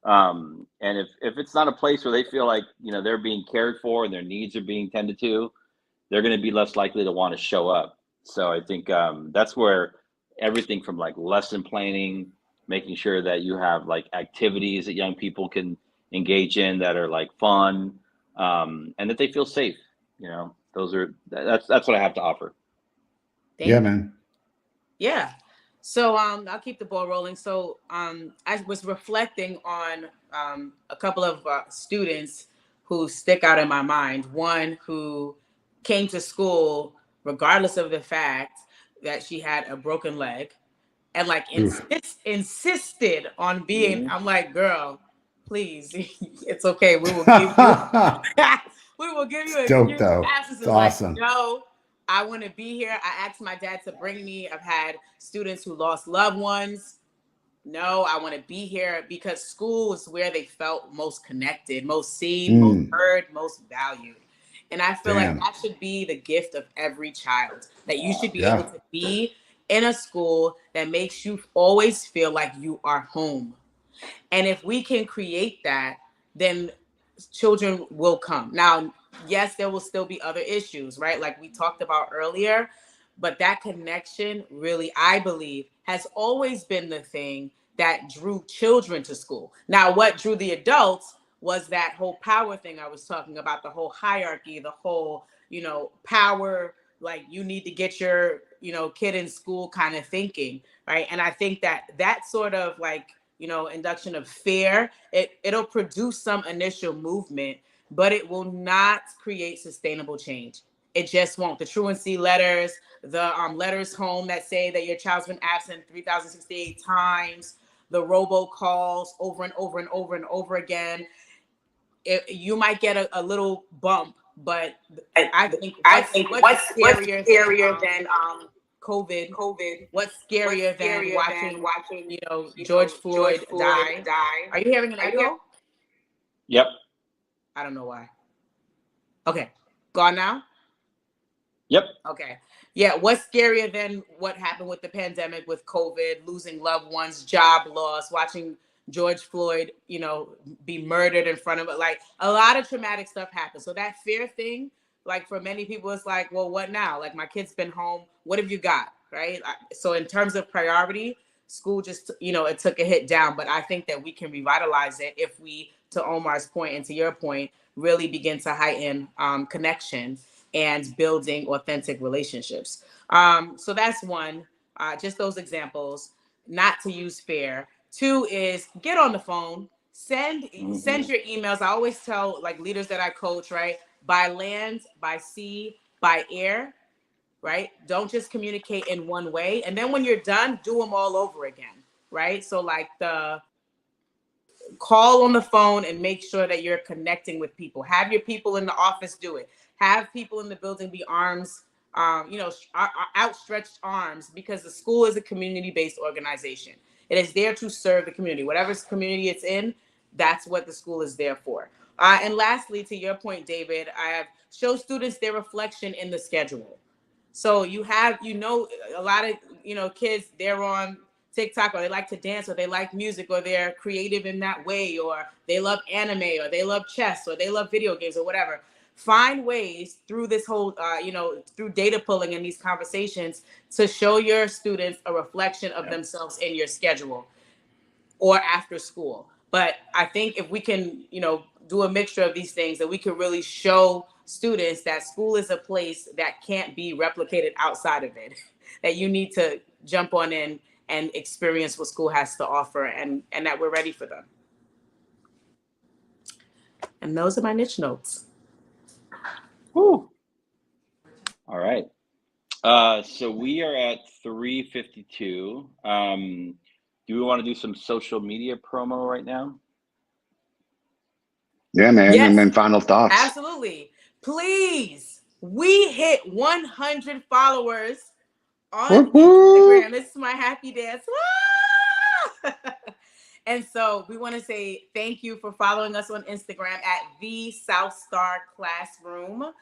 And if it's not a place where they feel like they're being cared for and their needs are being tended to, they're going to be less likely to want to show up. So I think that's where everything from like lesson planning, making sure that you have like activities that young people can engage in that are like fun, and that they feel safe. That's what I have to offer. Man. Yeah. So I'll keep the ball rolling. So I was reflecting on a couple of students who stick out in my mind. One who came to school regardless of the fact that she had a broken leg, and like insisted on being. I'm like, girl, please, it's okay. We will give you. We will give you a dope though. It's awesome. Like, no, I want to be here. I asked my dad to bring me. I've had students who lost loved ones. No, I want to be here, because school is where they felt most connected, most seen, most heard, most valued. And I feel like that should be the gift of every child, that you should be able to be in a school that makes you always feel like you are home. And if we can create that, then children will come. Now, yes, there will still be other issues, right? Like we talked about earlier, but that connection really, I believe, has always been the thing that drew children to school. Now, what drew the adults was that whole power thing I was talking about, the whole hierarchy, the whole, power, like you need to get your, kid in school kind of thinking, right? And I think that sort of like, induction of fear, it'll produce some initial movement, but it will not create sustainable change. It just won't. The truancy letters, the letters home that say that your child's been absent 3,068 times, the robocalls over and over and over and over again. You might get a little bump, but I think what's scarier than COVID? What's scarier than watching George Floyd die? Are you hearing an echo? Yep. I don't know why. Okay, gone now? Yep. Okay. Yeah, what's scarier than what happened with the pandemic, with COVID, losing loved ones, job loss, watching George Floyd, be murdered in front of it? Like, a lot of traumatic stuff happened. So that fear thing, like for many people, it's like, well, what now? Like, my kid's been home. What have you got? Right. So in terms of priority, school just, it took a hit down. But I think that we can revitalize it if we, to Omar's point and to your point, really begin to heighten connection and building authentic relationships. So that's one, just those examples, not to use fear. Two is get on the phone, send your emails. I always tell like leaders that I coach, right? By land, by sea, by air, right? Don't just communicate in one way. And then when you're done, do them all over again, right? So like the call on the phone and make sure that you're connecting with people. Have your people in the office do it. Have people in the building be arms, outstretched arms, because the school is a community-based organization. It is there to serve the community. Whatever community it's in, that's what the school is there for. And lastly, to your point, David, I have show students their reflection in the schedule. So you have, a lot of, kids, they're on TikTok, or they like to dance, or they like music, or they're creative in that way, or they love anime, or they love chess, or they love video games, or whatever. Find ways through this whole, through data pulling and these conversations to show your students a reflection of themselves in your schedule or after school. But I think if we can, do a mixture of these things, that we can really show students that school is a place that can't be replicated outside of it, that you need to jump on in and experience what school has to offer, and that we're ready for them. And those are my niche notes. Woo. All right. So we are at 3:52. Do we want to do some social media promo right now? Yeah, man. Yes. And then final thoughts. Absolutely. Please, we hit 100 followers on Woo-hoo! Instagram. This is my happy dance. And so we want to say thank you for following us on Instagram at the South Star Classroom.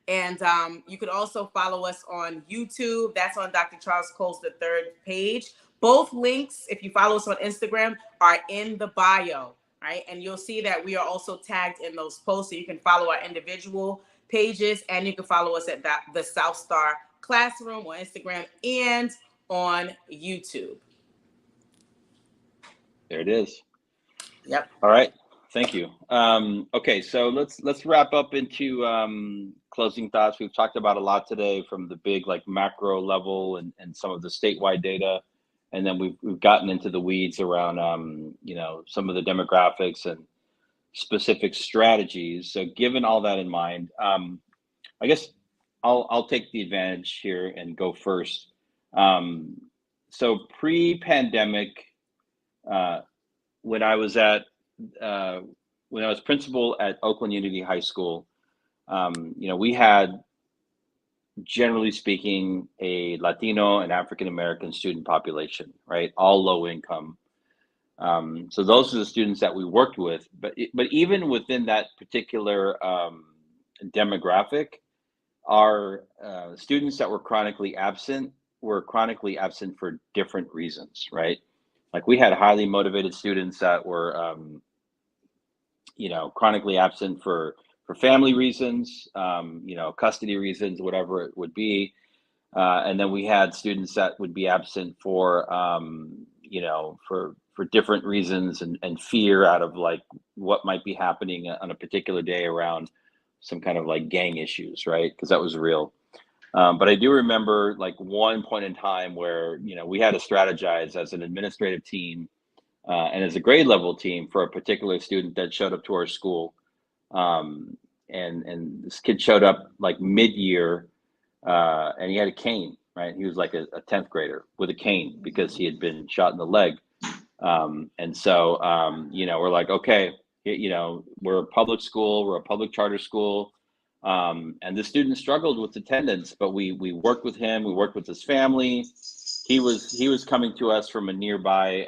And you could also follow us on YouTube. That's on Dr. Charles Cole's The Third page. Both links, if you follow us on Instagram, are in the bio, right? And you'll see that we are also tagged in those posts. So you can follow our individual pages, and you can follow us at the South Star Classroom on Instagram and on YouTube. There it is. Yep. All right. Thank you. Okay, so let's wrap up into closing thoughts. We've talked about a lot today, from the big macro level and some of the statewide data, and then we've gotten into the weeds around some of the demographics and specific strategies. So given all that in mind, I guess I'll take the advantage here and go first. So pre-pandemic, when I was principal at Oakland Unity High School, we had, generally speaking, a Latino and African American student population, right? All low income. So those are the students that we worked with. But even within that particular demographic, our students that were chronically absent for different reasons, right? Like, we had highly motivated students that were, chronically absent for family reasons, custody reasons, whatever it would be. And then we had students that would be absent for different reasons and fear out of what might be happening on a particular day around some kind of gang issues, right? Because that was real. But I do remember one point in time where, we had to strategize as an administrative team and as a grade level team for a particular student that showed up to our school. And this kid showed up mid-year and he had a cane, right? He was a 10th grader with a cane because he had been shot in the leg. And so, we're okay, we're a public school, we're a public charter school. And the student struggled with attendance, but we worked with him, we worked with his family. He was coming to us from a nearby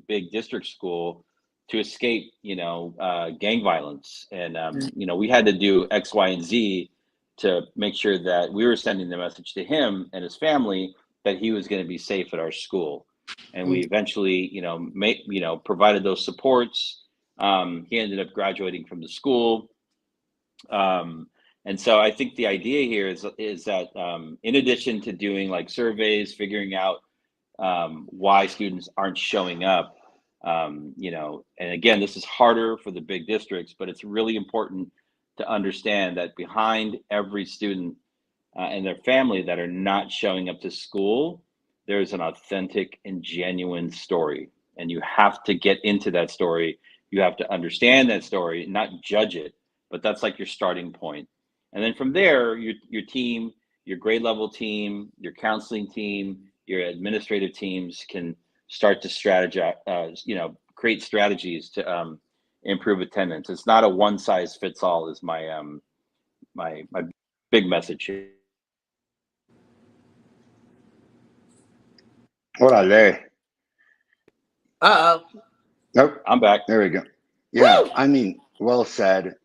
big district school to escape, gang violence. And, we had to do X, Y, and Z to make sure that we were sending the message to him and his family that he was going to be safe at our school. And we eventually, provided those supports. He ended up graduating from the school. And so I think the idea here is that in addition to doing surveys, figuring out why students aren't showing up, and again, this is harder for the big districts, but it's really important to understand that behind every student and their family that are not showing up to school, there's an authentic and genuine story. And you have to get into that story. You have to understand that story, not judge it, but that's your starting point. And then from there, your team, your grade level team, your counseling team, your administrative teams can start to strategize, create strategies to improve attendance. It's not a one size fits all is my my big message here. Orale. Uh-oh. Nope. I'm back. There we go. Yeah. Woo! I mean, well said.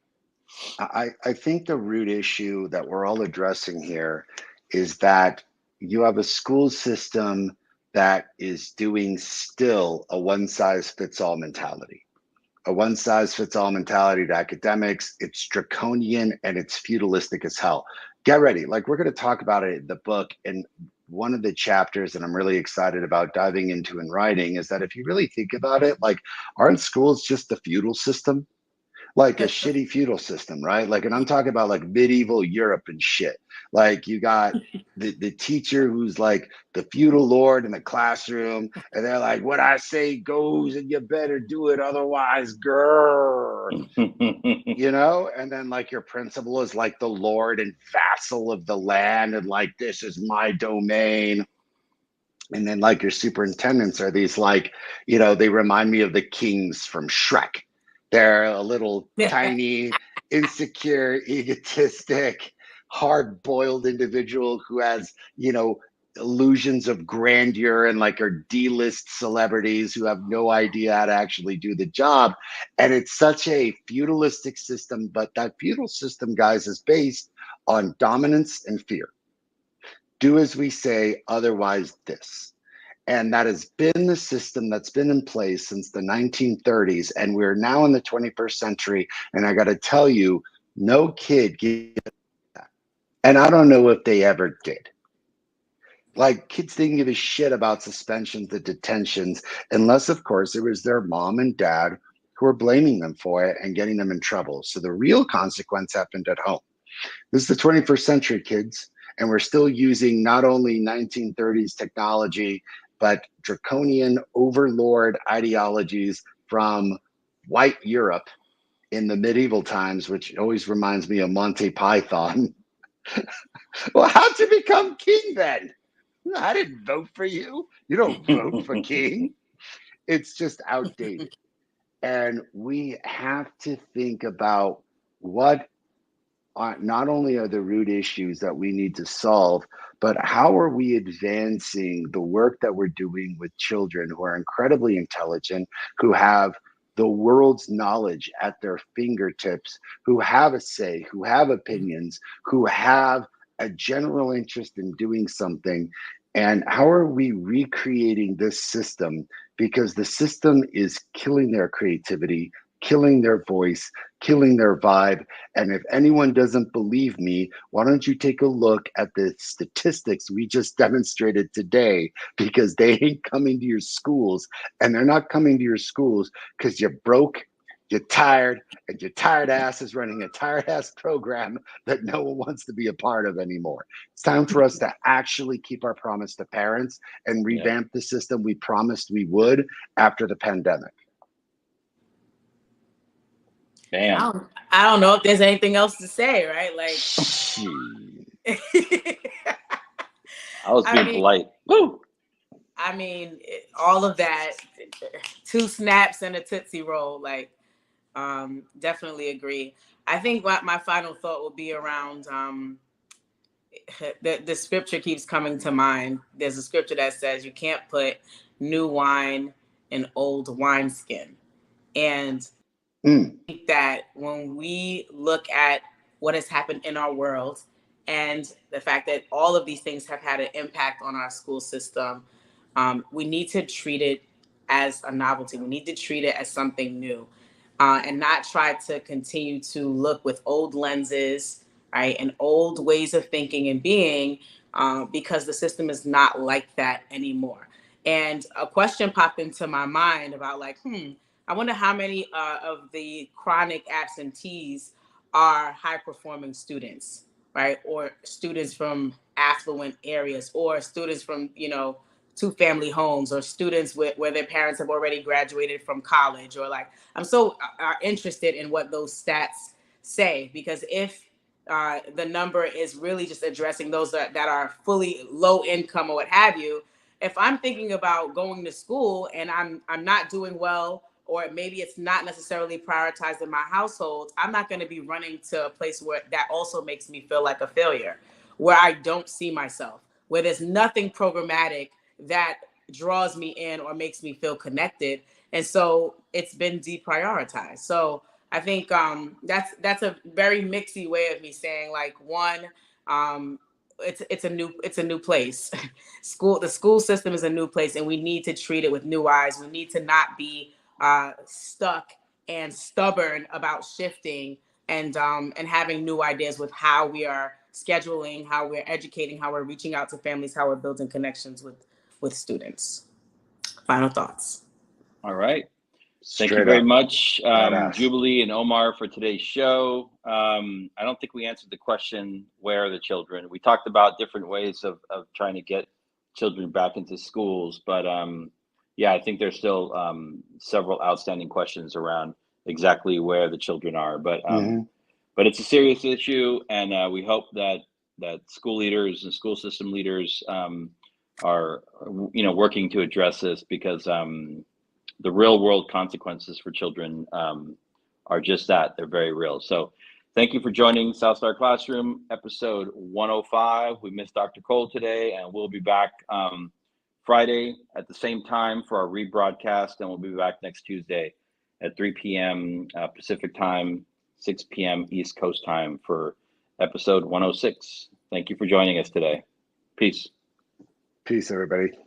I think the root issue that we're all addressing here is that you have a school system that is doing still a one size fits all mentality. A one size fits all mentality to academics. It's draconian and it's feudalistic as hell. Get ready. Like, we're going to talk about it in the book. And one of the chapters that I'm really excited about diving into and writing is that if you really think about it, like, aren't schools just the feudal system? Like a shitty feudal system, right? Like, and I'm talking about like medieval Europe and shit. Like, you got the teacher who's like the feudal lord in the classroom, and they're like, what I say goes, and you better do it, otherwise, grrr. You know, and then like your principal is like the lord and vassal of the land, and like, this is my domain. And then like your superintendents are these like, you know, they remind me of the kings from Shrek. They're a little tiny, insecure, egotistic, hard-boiled individual who has, you know, illusions of grandeur and like are D-list celebrities who have no idea how to actually do the job. And it's such a feudalistic system, but that feudal system, guys, is based on dominance and fear. Do as we say, otherwise this. And that has been the system that's been in place since the 1930s. And we're now in the 21st century. And I got to tell you, no kid gives that. And I don't know if they ever did. Like, kids didn't give a shit about suspensions and detentions, unless, of course, it was their mom and dad who were blaming them for it and getting them in trouble. So the real consequence happened at home. This is the 21st century, kids. And we're still using not only 1930s technology, but draconian overlord ideologies from white Europe in the medieval times, which always reminds me of Monty Python. Well, how'd you become king then? I didn't vote for you. You don't vote for king. It's just outdated. And we have to think about what not only are the root issues that we need to solve, but how are we advancing the work that we're doing with children who are incredibly intelligent, who have the world's knowledge at their fingertips, who have a say, who have opinions, who have a general interest in doing something. And how are we recreating this system? Because the system is killing their creativity, killing their voice, killing their vibe. And if anyone doesn't believe me, why don't you take a look at the statistics we just demonstrated today? Because they ain't coming to your schools, and they're not coming to your schools because you're broke, you're tired, and your tired ass is running a tired ass program that no one wants to be a part of anymore. It's time for us to actually keep our promise to parents and revamp the system we promised we would after the pandemic. Damn. I don't know if there's anything else to say, right? Like, I was being polite. Woo! I mean, all of that, 2 snaps and a Tootsie Roll, like, definitely agree. I think what my final thought will be around the scripture keeps coming to mind. There's a scripture that says you can't put new wine in old wineskin. And I think that when we look at what has happened in our world and the fact that all of these things have had an impact on our school system, we need to treat it as a novelty. We need to treat it as something new, and not try to continue to look with old lenses, right, and old ways of thinking and being, because the system is not like that anymore. And a question popped into my mind about like, I wonder how many of the chronic absentees are high-performing students, right? Or students from affluent areas, or students from, 2-family homes, or students where their parents have already graduated from college, or like, I'm so interested in what those stats say, because if the number is really just addressing those that are fully low income or what have you, if I'm thinking about going to school and I'm not doing well, or maybe it's not necessarily prioritized in my household, I'm not going to be running to a place where that also makes me feel like a failure, where I don't see myself, where there's nothing programmatic that draws me in or makes me feel connected. And so it's been deprioritized. So I think that's a very mixy way of me saying, like, one, it's a new place. The school system is a new place, and we need to treat it with new eyes. We need to not be stuck and stubborn about shifting and having new ideas with how we are scheduling, how we're educating, how we're reaching out to families, how we're building connections with students. Final thoughts. All right. Thank Straight you very up. much, Badass. Jubilee and Omar, for today's show. I don't think we answered the question, where are the children? We talked about different ways of trying to get children back into schools, but yeah, I think there's still several outstanding questions around exactly where the children are. But it's a serious issue, and we hope that school leaders and school system leaders are working to address this, because the real world consequences for children are just that. They're very real. So thank you for joining South Star Classroom, episode 105. We missed Dr. Cole today, and we'll be back Friday at the same time for our rebroadcast, and we'll be back next Tuesday at 3 p.m. Pacific time, 6 p.m. East Coast time for episode 106. Thank you for joining us today. Peace. Peace, everybody.